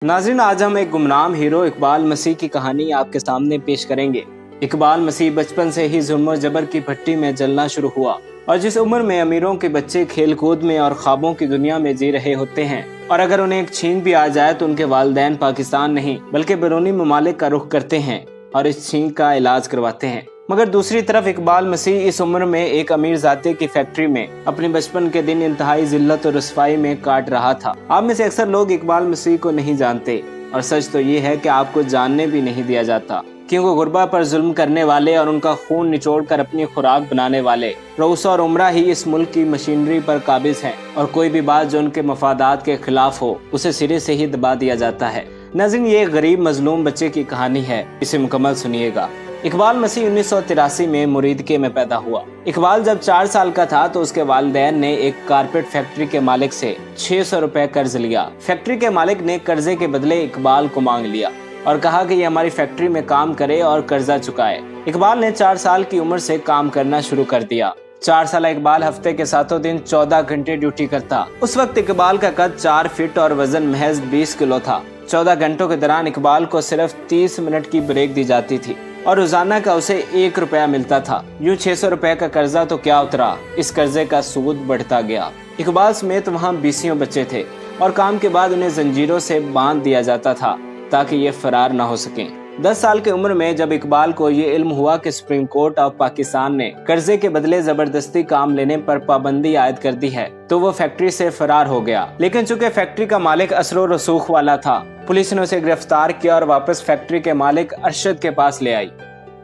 नाज़रीन, आज हम एक गुमनाम हीरो इकबाल मसीह की कहानी आपके सामने पेश करेंगे। इकबाल मसीह बचपन से ही जुल्म और जबर की भट्टी में जलना शुरू हुआ और जिस उम्र में अमीरों के बच्चे खेल कूद में और ख्वाबों की दुनिया में जी रहे होते हैं और अगर उन्हें एक छींक भी आ जाए तो उनके वालिदैन पाकिस्तान नहीं बल्कि बैरूनी ममालिक का रुख करते हैं और इस छींक का इलाज करवाते हैं। मगर दूसरी तरफ इकबाल मसीह इस उम्र में एक अमीर जाते की फैक्ट्री में अपने बचपन के दिन इंतहाई जिल्लत और रुसवाई में काट रहा था। आप में से अक्सर लोग इकबाल मसीह को नहीं जानते और सच तो ये है कि आपको जानने भी नहीं दिया जाता, क्योंकि गुरबा पर जुल्म करने वाले और उनका खून निचोड़ कर अपनी खुराक बनाने वाले रऊसा और उमरा ही इस मुल्क की मशीनरी पर काबिज हैं और कोई भी बात जो उनके मफादात के खिलाफ हो उसे सिरे से ही दबा दिया जाता है। नाज़रीन, ये एक गरीब मजलूम बच्चे की कहानी है, इसे मुकम्मल सुनिएगा। इकबाल मसीह 1983 में मुरीदके में पैदा हुआ। इकबाल जब 4 साल का था तो उसके वालिदैन ने एक कारपेट फैक्ट्री के मालिक से 600 रुपए कर्ज लिया। फैक्ट्री के मालिक ने कर्जे के बदले इकबाल को मांग लिया और कहा कि ये हमारी फैक्ट्री में काम करे और कर्जा चुकाए। इकबाल ने 4 साल की उम्र से काम करना शुरू कर दिया। 4 साल इकबाल हफ्ते के 7 दिन 14 घंटे ड्यूटी करता। उस वक्त इकबाल का कद 4 फीट और वजन महज 20 किलो था। 14 घंटों के दौरान इकबाल को सिर्फ 30 मिनट की ब्रेक दी जाती थी और रोजाना का उसे 1 रुपया मिलता था। यूं 600 रुपए का कर्जा तो क्या उतरा, इस कर्जे का सूद बढ़ता गया। इकबाल समेत वहाँ 20 बच्चे थे और काम के बाद उन्हें जंजीरों से बांध दिया जाता था ताकि ये फरार न हो सकें। 10 साल की उम्र में जब इकबाल को ये इल्म हुआ कि सुप्रीम कोर्ट ऑफ पाकिस्तान ने कर्जे के बदले जबरदस्ती काम लेने पर पाबंदी आयद कर दी है तो वो फैक्ट्री से फरार हो गया। लेकिन चूंकि फैक्ट्री का मालिक असरो रसूख वाला था, पुलिस ने उसे गिरफ्तार किया और वापस फैक्ट्री के मालिक अरशद के पास ले आई।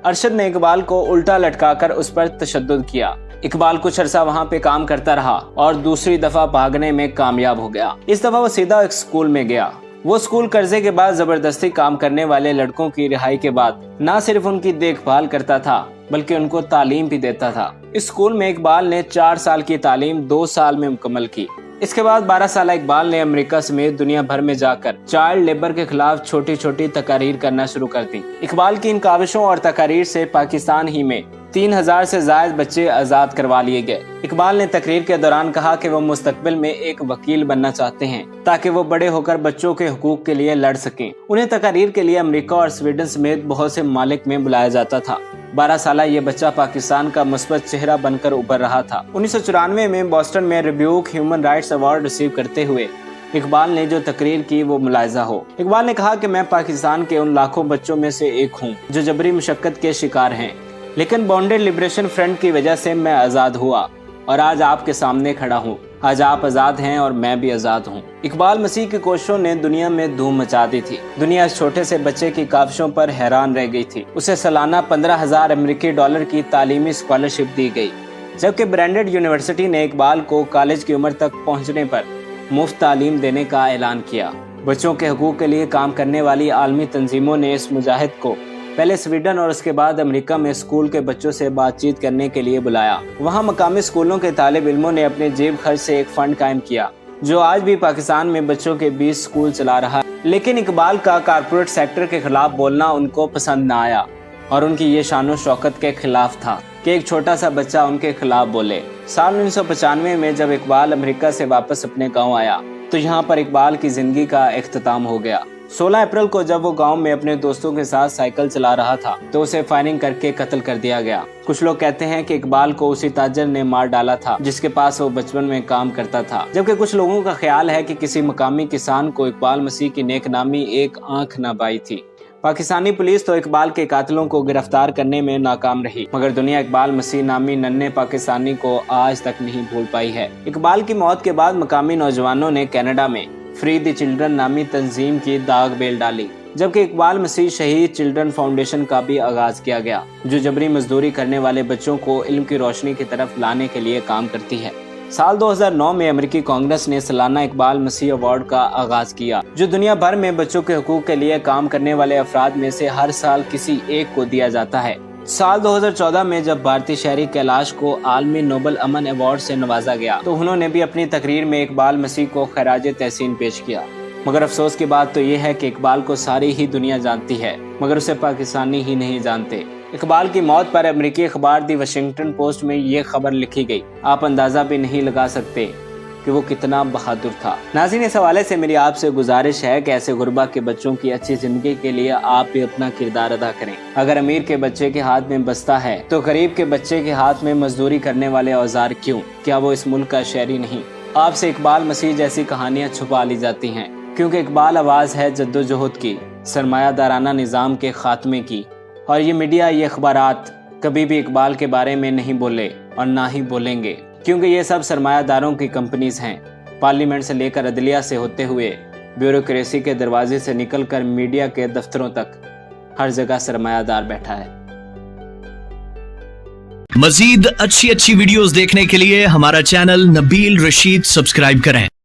अरशद ने इकबाल को उल्टा लटकाकर उस पर तशद्दुद किया। इकबाल कुछ अरसा वहाँ पे काम करता रहा और दूसरी दफा भागने में कामयाब हो गया। इस दफा वो सीधा एक स्कूल में गया। वो स्कूल कर्जे के बाद जबरदस्ती काम करने वाले लड़कों की रिहाई के बाद न सिर्फ उनकी देखभाल करता था बल्कि उनको तालीम भी देता था। इस स्कूल में इकबाल ने 4 साल की तालीम 2 साल में मुकम्मल की। इसके बाद 12 साल इकबाल ने अमेरिका समेत दुनिया भर में जाकर चाइल्ड लेबर के खिलाफ छोटी छोटी तकारीर करना शुरू कर दी। इकबाल की इन काविशों और तकारीर से पाकिस्तान ही में 3000 से ज्यादा बच्चे आजाद करवा लिए गए। इकबाल ने तकरीर के दौरान कहा कि वो मुस्तकबिल में एक वकील बनना चाहते हैं ताकि वो बड़े होकर बच्चों के हुकूक के लिए लड़ सकें। उन्हें तकारीर के लिए अमेरिका और स्वीडन समेत बहुत से ममालिक में बुलाया जाता था। 12 साल ये बच्चा पाकिस्तान का मुस्बत चेहरा बनकर उभर रहा था। 1994 में बॉस्टन में rebuke human rights award receive करते हुए इकबाल ने जो तकरीर की वो मुलायजा हो। इकबाल ने कहा कि मैं पाकिस्तान के उन लाखों बच्चों में से एक हूँ जो जबरी मुशक्कत के शिकार हैं, लेकिन बॉन्डेड लिबरेशन फ्रंट की वजह से मैं आज़ाद हुआ और आज आपके सामने खड़ा हूँ। आज आप आज़ाद हैं और मैं भी आज़ाद हूँ। इकबाल मसीह की कोशिशों ने दुनिया में धूम मचा दी थी। दुनिया इस छोटे से बच्चे की काविशों पर हैरान रह गई थी। उसे सालाना 15,000 अमेरिकी डॉलर की तालीमी स्कॉलरशिप दी गई, जबकि ब्रांडेड यूनिवर्सिटी ने इकबाल को कॉलेज की उम्र तक पहुँचने पर मुफ्त तालीम देने का ऐलान किया। बच्चों के हकूक के लिए काम करने वाली आलमी तंजीमों ने इस मुजाहिद को पहले स्वीडन और उसके बाद अमेरिका में स्कूल के बच्चों से बातचीत करने के लिए बुलाया। वहाँ मकामी स्कूलों के तालिब इल्मों ने अपने जेब खर्च से एक फंड कायम किया जो आज भी पाकिस्तान में बच्चों के 20 स्कूल चला रहा है। लेकिन इकबाल का कारपोरेट सेक्टर के खिलाफ बोलना उनको पसंद न आया और उनकी ये शानो शौकत के खिलाफ था कि एक छोटा सा बच्चा उनके खिलाफ बोले। साल 1995 में जब इकबाल अमेरिका से वापस अपने गाँव आया तो यहाँ पर इकबाल की जिंदगी का इख्तिताम हो गया। 16 अप्रैल को जब वो गांव में अपने दोस्तों के साथ साइकिल चला रहा था तो उसे फायरिंग करके कत्ल कर दिया गया। कुछ लोग कहते हैं कि इकबाल को उसी ताजर ने मार डाला था जिसके पास वो बचपन में काम करता था, जबकि कुछ लोगों का ख्याल है कि किसी मकामी किसान को इकबाल मसीह की नेक नामी एक आंख न पाई थी। पाकिस्तानी पुलिस तो इकबाल के कातिलों को गिरफ्तार करने में नाकाम रही, मगर दुनिया इकबाल मसीह नामी नन्हे पाकिस्तानी को आज तक नहीं भूल पाई है। इकबाल की मौत के बाद मकामी नौजवानों ने कनाडा में फ्री द चिल्ड्रन नामी तंजीम की दाग बेल डाली, जबकि इकबाल मसीह शहीद चिल्ड्रन फाउंडेशन का भी आगाज किया गया जो जबरी मजदूरी करने वाले बच्चों को इल्म की रोशनी की तरफ लाने के लिए काम करती है। साल 2009 में अमेरिकी कांग्रेस ने सालाना इकबाल मसीह अवार्ड का आगाज किया जो दुनिया भर में बच्चों के हुकूक के लिए काम करने वाले अफराद में से हर साल किसी एक को दिया जाता है। साल 2014 में जब भारतीय शहरी कैलाश को आलमी नोबल अमन अवार्ड से नवाजा गया तो उन्होंने भी अपनी तकरीर में इकबाल मसीह को खराज तहसीन पेश किया। मगर अफसोस की बात तो ये है कि इकबाल को सारी ही दुनिया जानती है मगर उसे पाकिस्तानी ही नहीं जानते। इकबाल की मौत पर अमेरिकी अखबार दी वाशिंगटन पोस्ट में ये खबर लिखी गई, आप अंदाजा भी नहीं लगा सकते کہ وہ کتنا بہادر تھا۔ ناظرین، اس حوالے سے میری آپ سے گزارش ہے کہ ایسے غربا کے بچوں کی اچھی زندگی کے لیے آپ بھی اپنا کردار ادا کریں۔ اگر امیر کے بچے کے ہاتھ میں بستہ ہے تو غریب کے بچے کے ہاتھ میں مزدوری کرنے والے اوزار کیوں؟ کیا وہ اس ملک کا شہری نہیں؟ آپ سے اقبال مسیح جیسی کہانیاں چھپا لی جاتی ہیں، کیونکہ اقبال آواز ہے جدوجہد کی، سرمایہ دارانہ نظام کے خاتمے کی، اور یہ میڈیا، یہ اخبارات کبھی بھی اقبال کے بارے میں نہیں بولے اور نہ ہی بولیں گے، کیونکہ یہ سب سرمایہ داروں کی کمپنیز ہیں۔ پارلیمنٹ سے لے کر عدلیہ سے ہوتے ہوئے بیوروکریسی کے دروازے سے نکل کر میڈیا کے دفتروں تک ہر جگہ سرمایہ دار بیٹھا ہے۔ مزید اچھی ویڈیوز دیکھنے کے لیے ہمارا چینل نبیل رشید سبسکرائب کریں۔